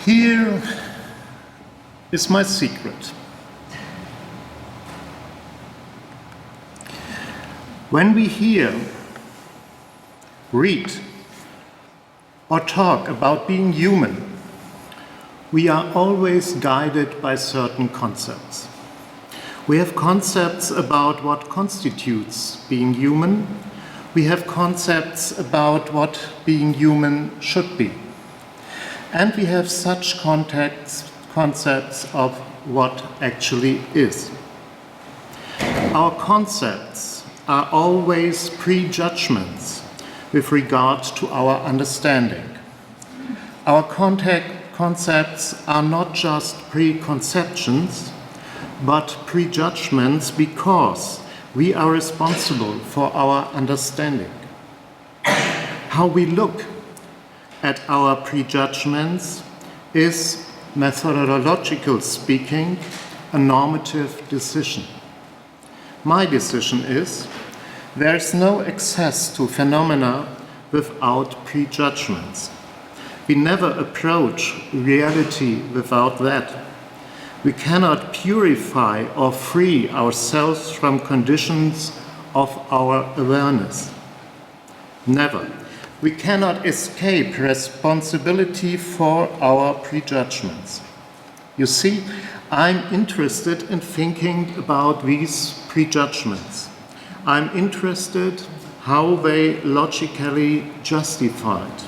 Here is my secret. When we hear, read, or talk about being human, we are always guided by certain concepts. We have concepts about what constitutes being human. We have concepts about what being human should be. And we have such concepts of what actually is. Our concepts are always prejudgments with regard to our understanding. Our concepts are not just preconceptions, but prejudgments because we are responsible for our understanding. How we look at our prejudgments is, methodological speaking, a normative decision. My decision is, there is no access to phenomena without prejudgments. We never approach reality without that. We cannot purify or free ourselves from conditions of our awareness. Never. We cannot escape responsibility for our prejudgments. You see, I'm interested in thinking about these prejudgments. I'm interested how they logically justified.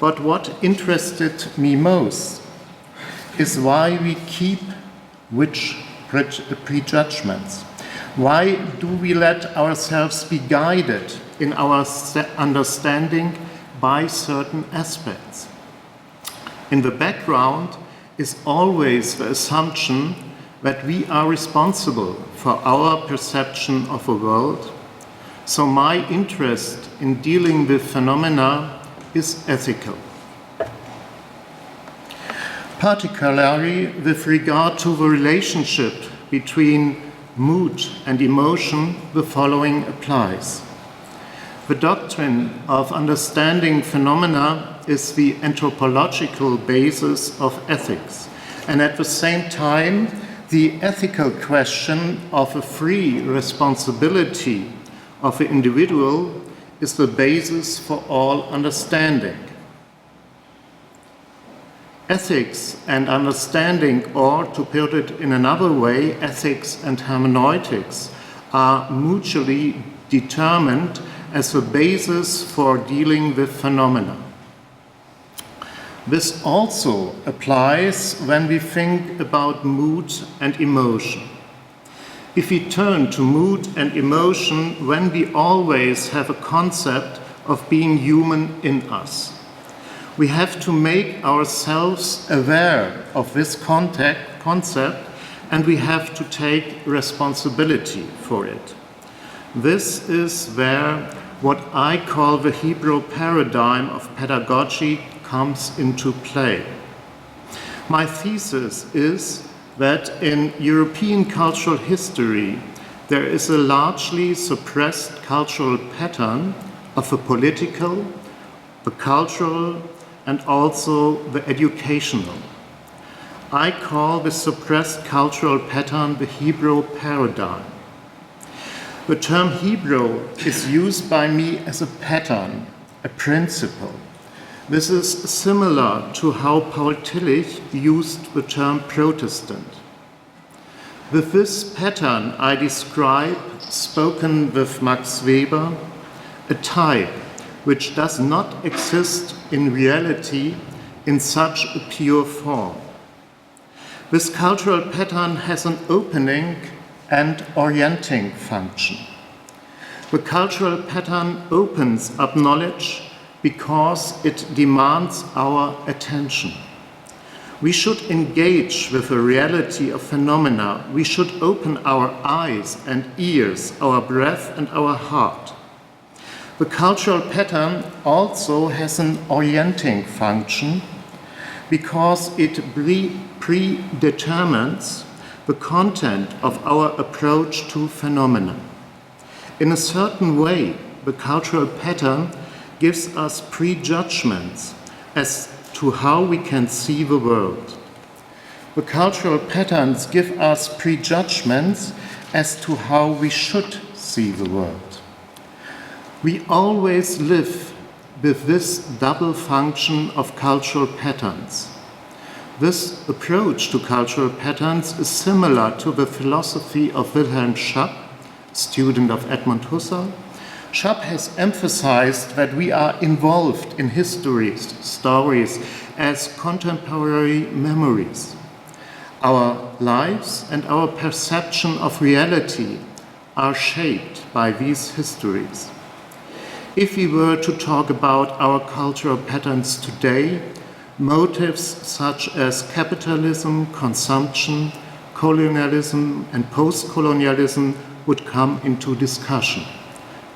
But what interested me most is why we keep which prejudgments. Why do we let ourselves be guided in our understanding by certain aspects? In the background is always the assumption that we are responsible for our perception of the world. So my interest in dealing with phenomena is ethical. Particularly with regard to the relationship between mood and emotion, the following applies. The doctrine of understanding phenomena is the anthropological basis of ethics, and at the same time, the ethical question of a free responsibility of the individual is the basis for all understanding. Ethics and understanding, or to put it in another way, ethics and hermeneutics, are mutually determined as the basis for dealing with phenomena. This also applies when we think about mood and emotion. If we turn to mood and emotion, when we always have a concept of being human in us, we have to make ourselves aware of this concept, and we have to take responsibility for it. This is where what I call the Hebrew paradigm of pedagogy comes into play. My thesis is that in European cultural history, there is a largely suppressed cultural pattern of the political, the cultural, and also the educational. I call the suppressed cultural pattern the Hebrew paradigm. The term Hebrew is used by me as a pattern, a principle. This is similar to how Paul Tillich used the term Protestant. With this pattern, I describe, spoken with Max Weber, a type which does not exist in reality in such a pure form. This cultural pattern has an opening and orienting function. The cultural pattern opens up knowledge because it demands our attention. We should engage with the reality of phenomena. We should open our eyes and ears, our breath and our heart. The cultural pattern also has an orienting function because it predetermines the content of our approach to phenomena. In a certain way, the cultural pattern gives us prejudgments as to to how we can see the world. The cultural patterns give us prejudgments as to how we should see the world. We always live with this double function of cultural patterns. This approach to cultural patterns is similar to the philosophy of Wilhelm Schaap, student of Edmund Husserl. Schaap has emphasized that we are involved in histories, stories, as contemporary memories. Our lives and our perception of reality are shaped by these histories. If we were to talk about our cultural patterns today, motives such as capitalism, consumption, colonialism, and post-colonialism would come into discussion.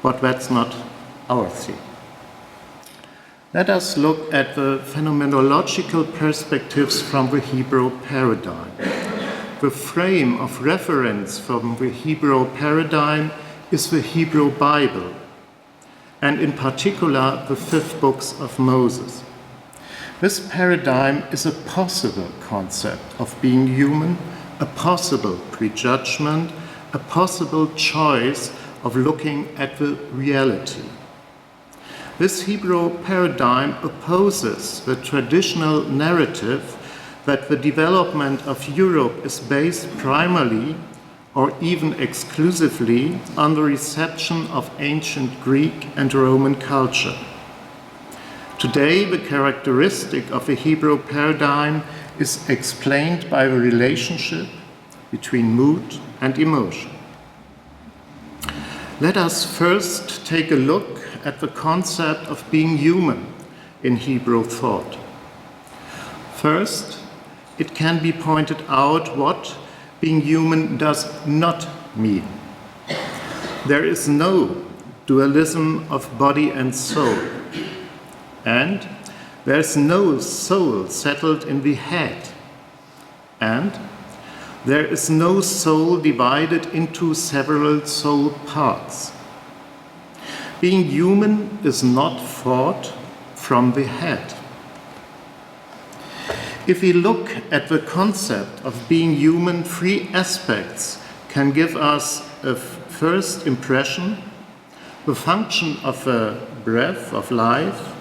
But that's not our theme. Let us look at the phenomenological perspectives from the Hebrew paradigm. The frame of reference from the Hebrew paradigm is the Hebrew Bible, and in particular the 5 books of Moses. This paradigm is a possible concept of being human, a possible prejudgment, a possible choice of looking at the reality. This Hebrew paradigm opposes the traditional narrative that the development of Europe is based primarily or even exclusively on the reception of ancient Greek and Roman culture. Today, the characteristic of the Hebrew paradigm is explained by the relationship between mood and emotion. Let us first take a look at the concept of being human in Hebrew thought. First, it can be pointed out what being human does not mean. There is no dualism of body and soul, and there is no soul settled in the head, and there is no soul divided into several soul parts. Being human is not thought from the head. If we look at the concept of being human, 3 aspects can give us a first impression: the function of the breath of life,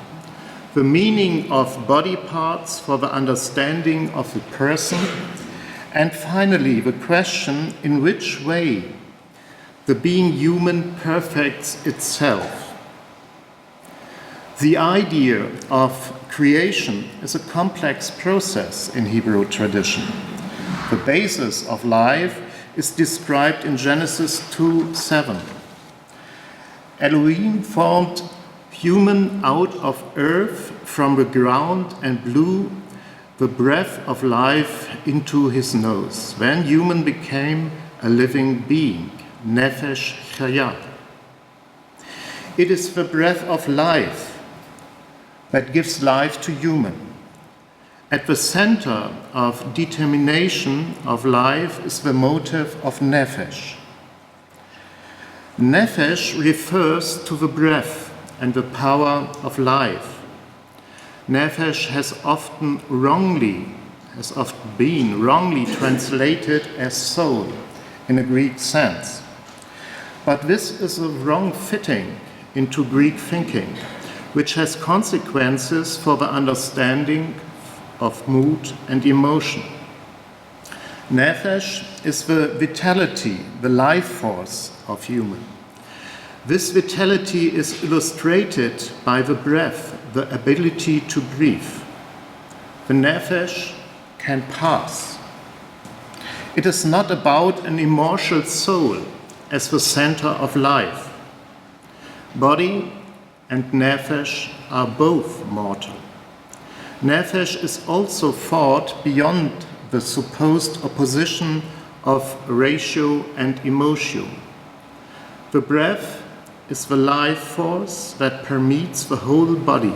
the meaning of body parts for the understanding of the person, and finally the question in which way the being human perfects itself. The idea of creation is a complex process in Hebrew tradition. The basis of life is described in Genesis 2:7. Elohim formed human out of earth from the ground and blew the breath of life into his nose. Then human became a living being, nefesh chaya. It is the breath of life that gives life to human. At the center of determination of life is the motive of nefesh. Nefesh refers to the breath and the power of life. Nefesh has often been wrongly translated as soul in a Greek sense. But this is a wrong fitting into Greek thinking, which has consequences for the understanding of mood and emotion. Nefesh is the vitality, the life force of human. This vitality is illustrated by the breath, the ability to breathe. The nefesh can pass. It is not about an immortal soul as the center of life. Body and nefesh are both mortal. Nefesh is also thought beyond the supposed opposition of ratio and emotion. The breath is the life force that permeates the whole body.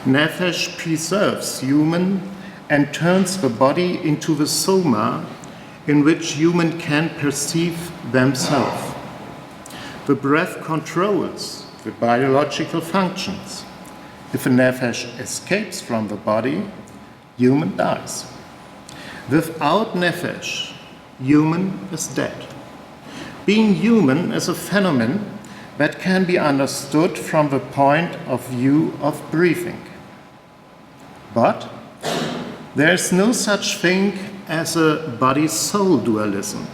Nefesh preserves human and turns the body into the soma in which human can perceive themselves. The breath controls the biological functions. If a nefesh escapes from the body, human dies. Without nefesh, human is dead. Being human is a phenomenon that can be understood from the point of view of breathing. But there is no such thing as a body-soul dualism.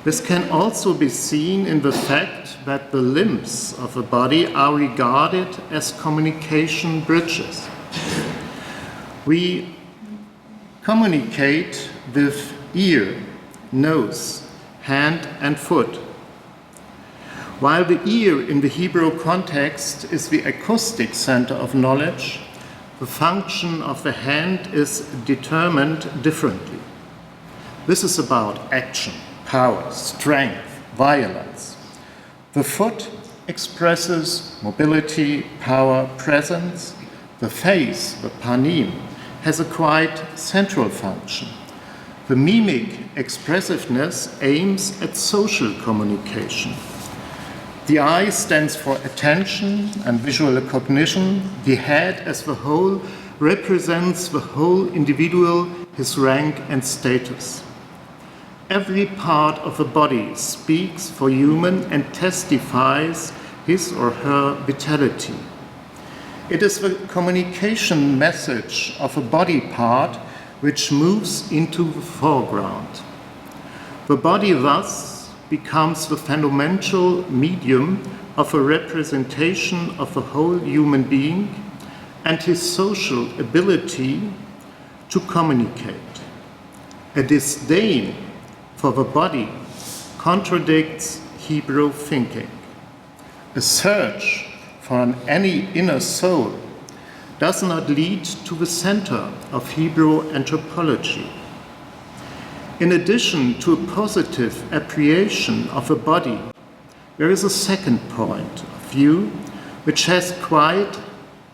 This can also be seen in the fact that the limbs of a body are regarded as communication bridges. We communicate with ear, nose, hand, and foot. While the ear in the Hebrew context is the acoustic center of knowledge, the function of the hand is determined differently. This is about action, power, strength, violence. The foot expresses mobility, power, presence. The face, the panim, has a quite central function. The mimic expressiveness aims at social communication. The eye stands for attention and visual cognition. The head as the whole represents the whole individual, his rank and status. Every part of the body speaks for human and testifies his or her vitality. It is the communication message of a body part which moves into the foreground. The body thus becomes the fundamental medium of a representation of the whole human being and his social ability to communicate. A disdain for the body contradicts Hebrew thinking. A search for any inner soul does not lead to the center of Hebrew anthropology. In addition to a positive appreciation of the body, there is a second point of view which has quite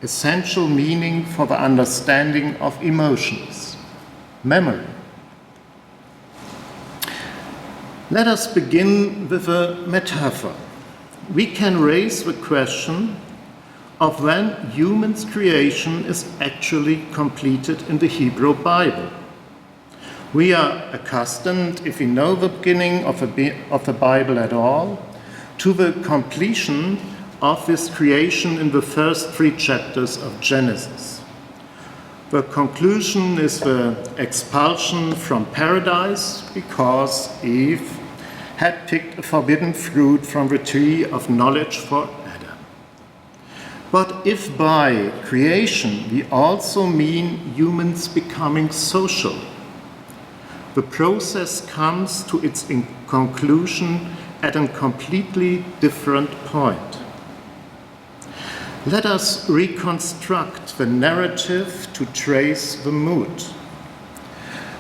essential meaning for the understanding of emotions: memory. Let us begin with a metaphor. We can raise the question of when human's creation is actually completed in the Hebrew Bible. We are accustomed, if we know the beginning of the Bible at all, to the completion of this creation in the first 3 chapters of Genesis. The conclusion is the expulsion from paradise because Eve had picked a forbidden fruit from the tree of knowledge for Adam. But if by creation we also mean humans becoming social, the process comes to its conclusion at a completely different point. Let us reconstruct the narrative to trace the mood.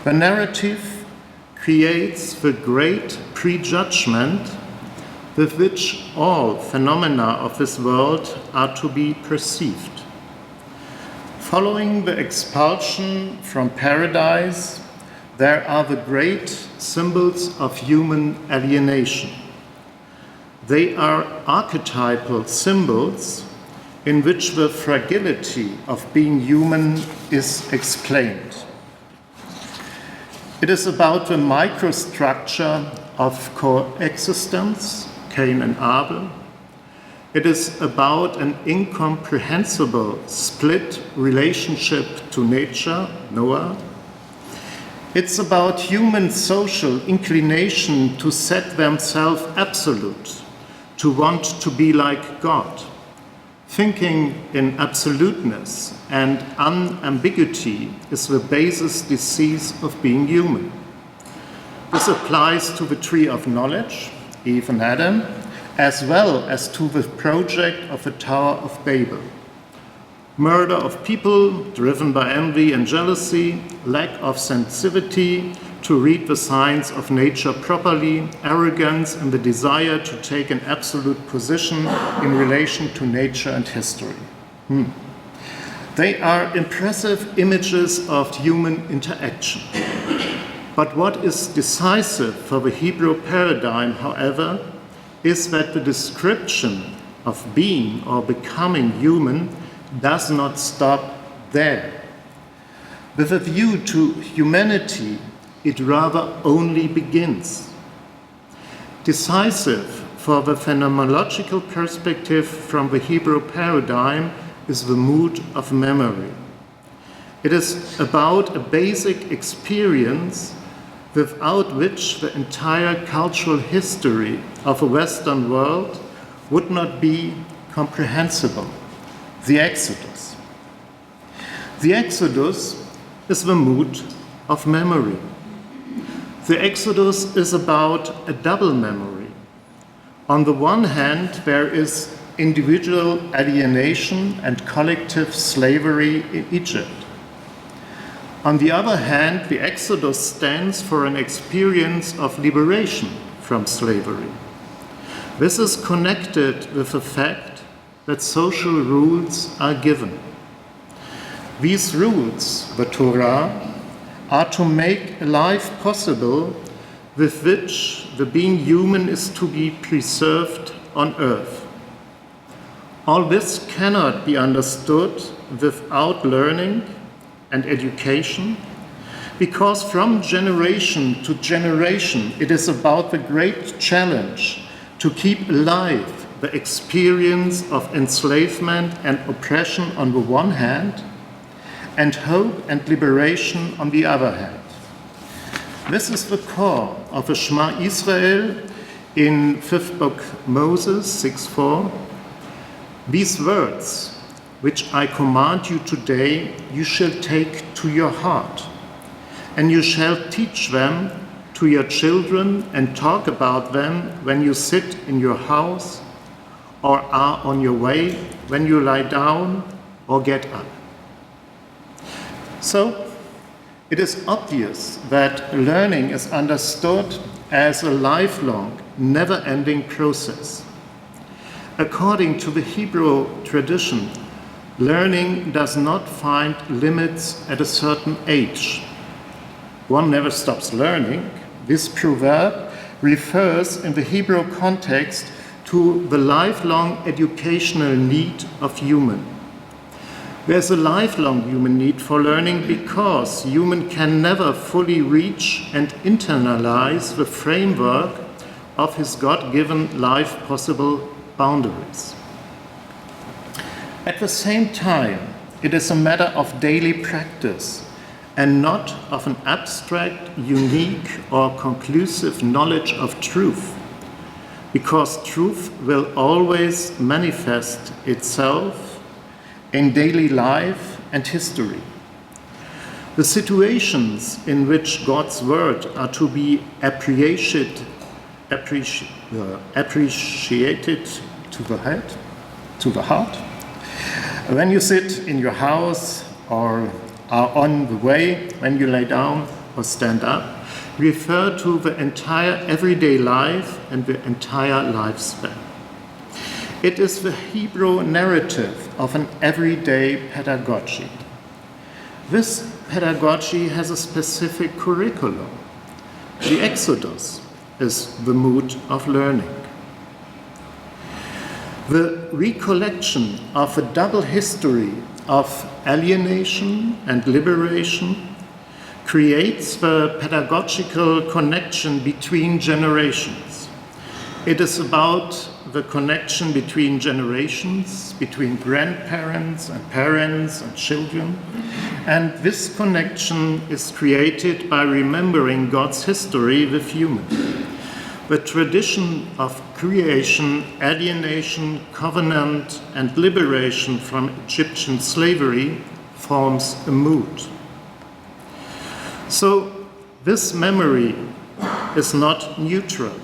The narrative creates the great prejudgment with which all phenomena of this world are to be perceived. Following the expulsion from paradise, there are the great symbols of human alienation. They are archetypal symbols in which the fragility of being human is explained. It is about the microstructure of coexistence, Cain and Abel. It is about an incomprehensible split relationship to nature, Noah. It's about human social inclination to set themselves absolute, to want to be like God. Thinking in absoluteness and unambiguity is the basis disease of being human. This applies to the tree of knowledge, Eve and Adam, as well as to the project of the Tower of Babel. Murder of people driven by envy and jealousy, lack of sensitivity to read the signs of nature properly, arrogance and the desire to take an absolute position in relation to nature and history. They are impressive images of human interaction. But what is decisive for the Hebrew paradigm, however, is that the description of being or becoming human does not stop there. With a view to humanity, it rather only begins. Decisive for the phenomenological perspective from the Hebrew paradigm is the mood of memory. It is about a basic experience without which the entire cultural history of the Western world would not be comprehensible. The Exodus. The Exodus is the mood of memory. The Exodus is about a double memory. On the one hand, there is individual alienation and collective slavery in Egypt. On the other hand, the Exodus stands for an experience of liberation from slavery. This is connected with the fact that social rules are given. These rules, the Torah, are to make a life possible with which the being human is to be preserved on earth. All this cannot be understood without learning and education, because from generation to generation it is about the great challenge to keep alive the experience of enslavement and oppression on the one hand, and hope and liberation on the other hand. This is the core of the Shema Israel in 5th book Moses 6:4. These words, which I command you today, you shall take to your heart, and you shall teach them to your children and talk about them when you sit in your house or are on your way, when you lie down or get up. So, it is obvious that learning is understood as a lifelong, never-ending process. According to the Hebrew tradition, learning does not find limits at a certain age. One never stops learning. This proverb refers in the Hebrew context to the lifelong educational need of human. There's a lifelong human need for learning because human can never fully reach and internalize the framework of his God-given life possible boundaries. At the same time, it is a matter of daily practice and not of an abstract, unique, or conclusive knowledge of truth, because truth will always manifest itself in daily life and history. The situations in which God's word are to be appreciated to the heart. When you sit in your house or are on the way, when you lay down or stand up, refer to the entire everyday life and the entire lifespan. It is the Hebrew narrative of an everyday pedagogy. This pedagogy has a specific curriculum. The Exodus is the mood of learning. The recollection of a double history of alienation and liberation creates the pedagogical connection between generations. It is about the connection between generations, between grandparents and parents and children, and this connection is created by remembering God's history with humans. The tradition of creation, alienation, covenant, and liberation from Egyptian slavery forms a mood. So this memory is not neutral.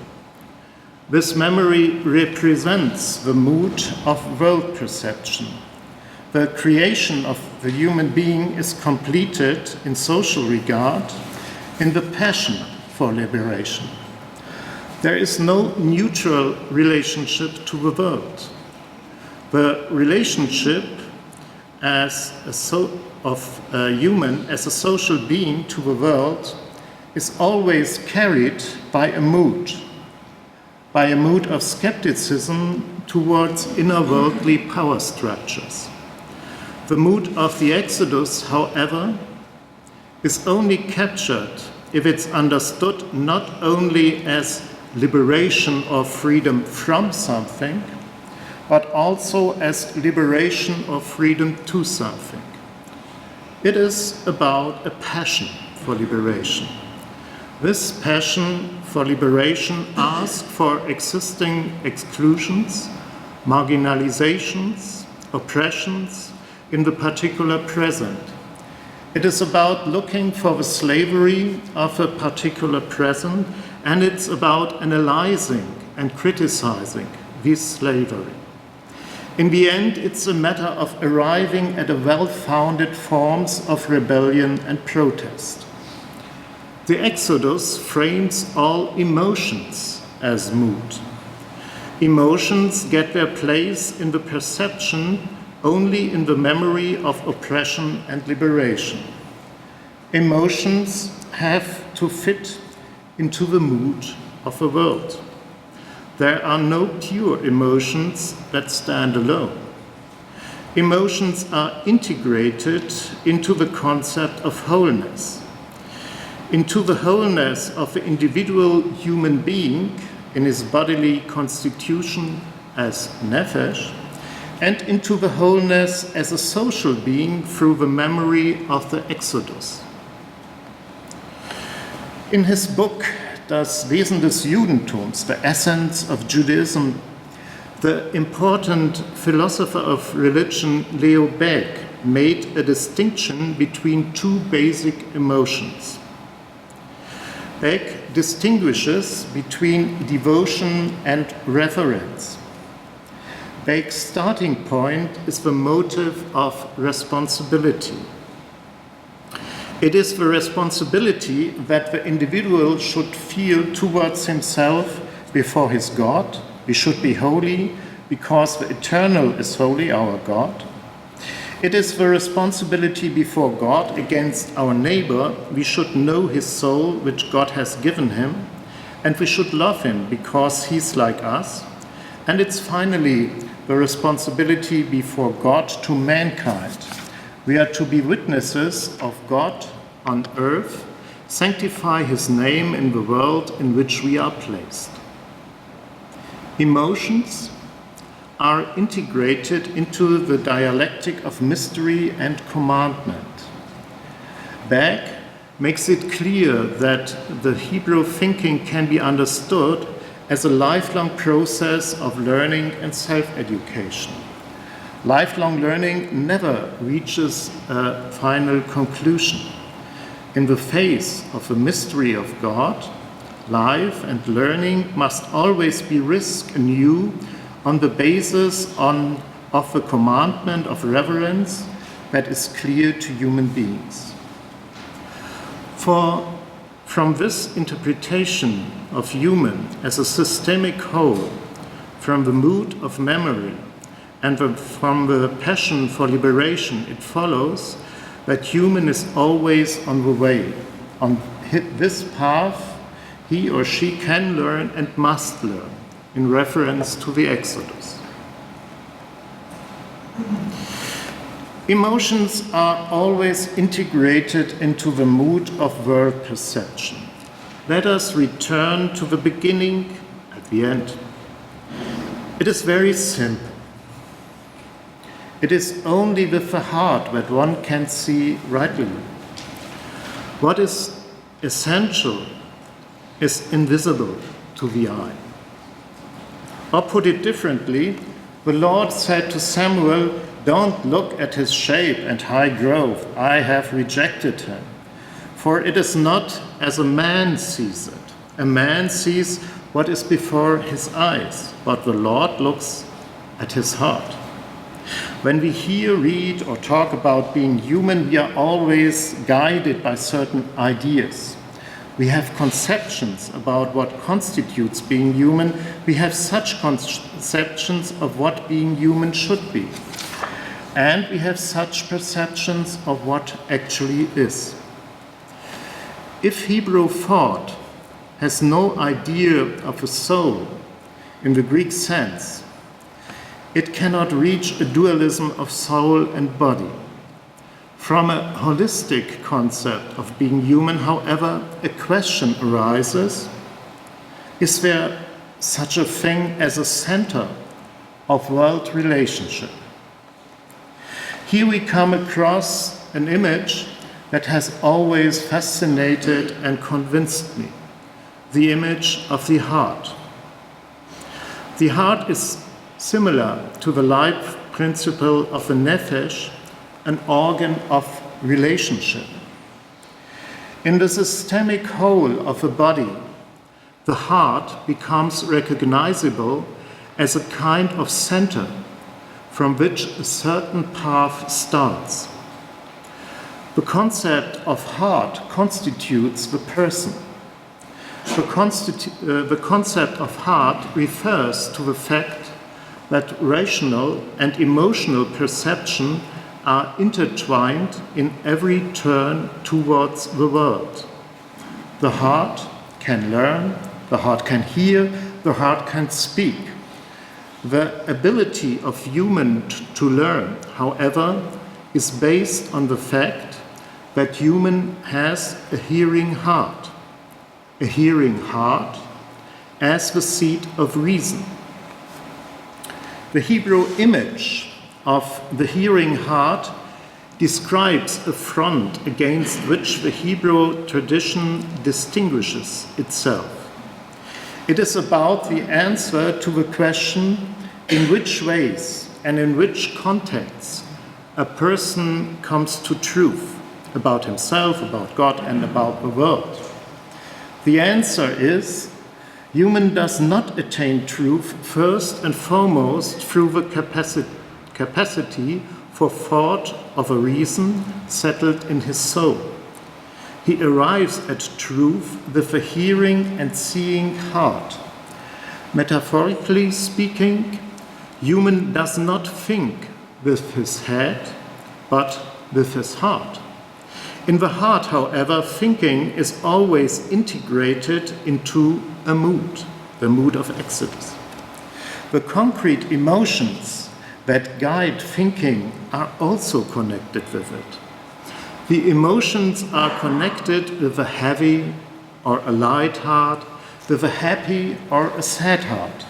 This memory represents the mood of world perception. The creation of the human being is completed in social regard in the passion for liberation. There is no neutral relationship to the world. The relationship of a human as a social being to the world is always carried by a mood of skepticism towards inner worldly power structures. The mood of the Exodus, however, is only captured if it's understood not only as liberation or freedom from something, but also as liberation or freedom to something. It is about a passion for liberation. This passion for liberation asks for existing exclusions, marginalizations, oppressions in the particular present. It is about looking for the slavery of a particular present, and it's about analyzing and criticizing this slavery. In the end, it's a matter of arriving at a well-founded forms of rebellion and protest. The Exodus frames all emotions as mood. Emotions get their place in the perception only in the memory of oppression and liberation. Emotions have to fit into the mood of the world. There are no pure emotions that stand alone. Emotions are integrated into the concept of wholeness, into the wholeness of the individual human being in his bodily constitution as nefesh, and into the wholeness as a social being through the memory of the Exodus. In his book, Das Wesen des Judentums, The Essence of Judaism, the important philosopher of religion Leo Baeck made a distinction between two basic emotions. Baeck distinguishes between devotion and reverence. Baeck's starting point is the motive of responsibility. It is the responsibility that the individual should feel towards himself before his God. We should be holy because the eternal is holy, our God. It is the responsibility before God against our neighbor. We should know his soul, which God has given him, and we should love him because he's like us. And it's finally the responsibility before God to mankind. We are to be witnesses of God on earth, sanctify his name in the world in which we are placed. Emotions are integrated into the dialectic of mystery and commandment. Baeck makes it clear that the Hebrew thinking can be understood as a lifelong process of learning and self-education. Lifelong learning never reaches a final conclusion. In the face of the mystery of God, life and learning must always be risked anew on the basis of the commandment of reverence that is clear to human beings. From this interpretation of human as a systemic whole, from the mood of memory, and from the passion for liberation, it follows that human is always on the way. On this path, he or she can learn and must learn, in reference to the Exodus. Emotions are always integrated into the mood of world perception. Let us return to the beginning at the end. It is very simple. It is only with the heart that one can see rightly. What is essential is invisible to the eye. Or put it differently, the Lord said to Samuel, "Don't look at his shape and high growth. I have rejected him. For it is not as a man sees it. A man sees what is before his eyes, but the Lord looks at his heart." When we hear, read, or talk about being human, we are always guided by certain ideas. We have conceptions about what constitutes being human. We have such conceptions of what being human should be. And we have such perceptions of what actually is. If Hebrew thought has no idea of a soul in the Greek sense, it cannot reach a dualism of soul and body. From a holistic concept of being human, however, a question arises: is there such a thing as a center of world relationship? Here we come across an image that has always fascinated and convinced me: the image of the heart. The heart is similar to the life principle of the nephesh, an organ of relationship. In the systemic whole of the body, the heart becomes recognizable as a kind of center from which a certain path starts. The concept of heart constitutes the person. The concept of heart refers to the fact that rational and emotional perception are intertwined in every turn towards the world. The heart can learn, the heart can hear, the heart can speak. The ability of human to learn, however, is based on the fact that human has a hearing heart as the seat of reason. The Hebrew image of the hearing heart describes a front against which the Hebrew tradition distinguishes itself. It is about the answer to the question in which ways and in which contexts a person comes to truth about himself, about God, and about the world. The answer is: human does not attain truth first and foremost through the capacity for thought of a reason settled in his soul. He arrives at truth with a hearing and seeing heart. Metaphorically speaking, human does not think with his head, but with his heart. In the heart, however, thinking is always integrated into a mood, the mood of exodus. The concrete emotions that guide thinking are also connected with it. The emotions are connected with a heavy or a light heart, with a happy or a sad heart.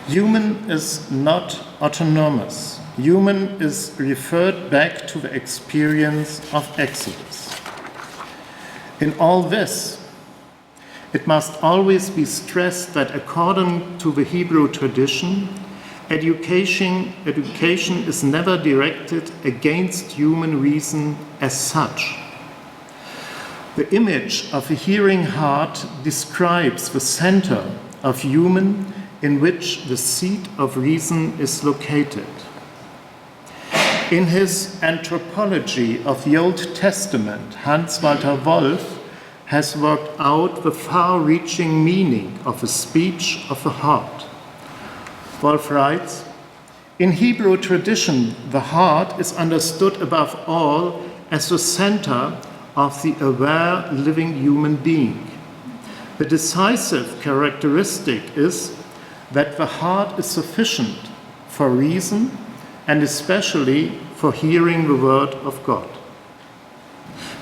Human is not autonomous. Human is referred back to the experience of exodus. In all this, it must always be stressed that according to the Hebrew tradition, education is never directed against human reason as such. The image of a hearing heart describes the center of human in which the seat of reason is located. In his anthropology of the Old Testament, Hans Walter Wolf has worked out the far-reaching meaning of the speech of the heart. Wolf writes, "In Hebrew tradition, the heart is understood above all as the center of the aware living human being. The decisive characteristic is that the heart is sufficient for reason and especially for hearing the word of God."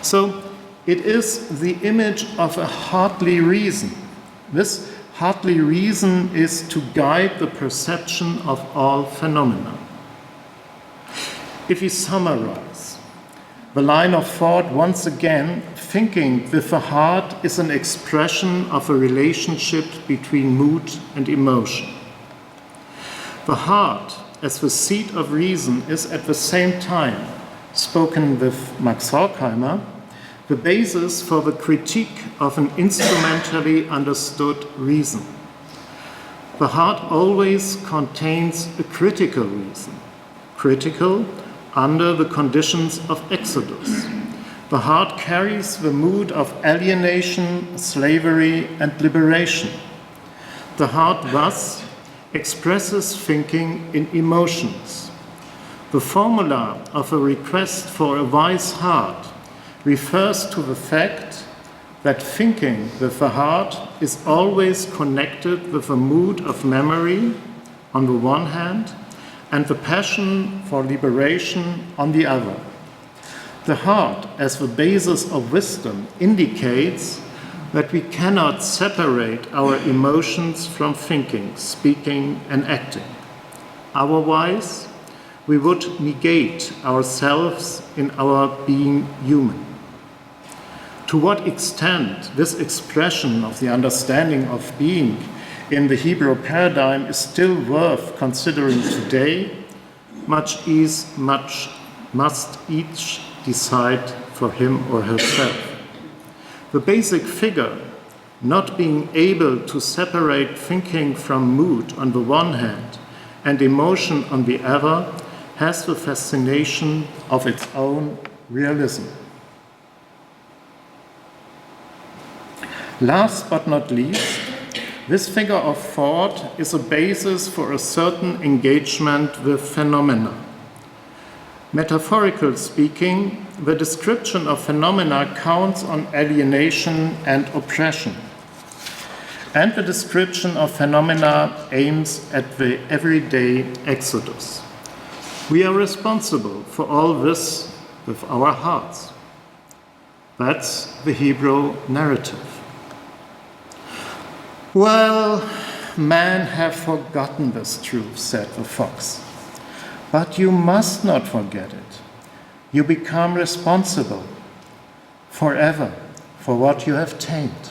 So it is the image of a heartly reason. This heartly reason is to guide the perception of all phenomena. If we summarize the line of thought once again, thinking with the heart is an expression of a relationship between mood and emotion. The heart, as the seat of reason, is at the same time, spoken with Max Horkheimer, the basis for the critique of an instrumentally understood reason. The heart always contains a critical reason, critical under the conditions of exodus. The heart carries the mood of alienation, slavery, and liberation. The heart thus expresses thinking in emotions. The formula of a request for a wise heart refers to the fact that thinking with the heart is always connected with a mood of memory on the one hand, and the passion for liberation on the other. The heart, as the basis of wisdom, indicates that we cannot separate our emotions from thinking, speaking, and acting. Otherwise, we would negate ourselves in our being human. To what extent this expression of the understanding of being in the Hebrew paradigm is still worth considering today, must each decide for him or herself. The basic figure, not being able to separate thinking from mood on the one hand and emotion on the other, has the fascination of its own realism. Last but not least, this figure of thought is a basis for a certain engagement with phenomena. Metaphorical speaking, the description of phenomena counts on alienation and oppression. And the description of phenomena aims at the everyday exodus. We are responsible for all this with our hearts. That's the Hebrew narrative. Well, men have forgotten this truth, said the fox. But you must not forget it. You become responsible forever for what you have tamed.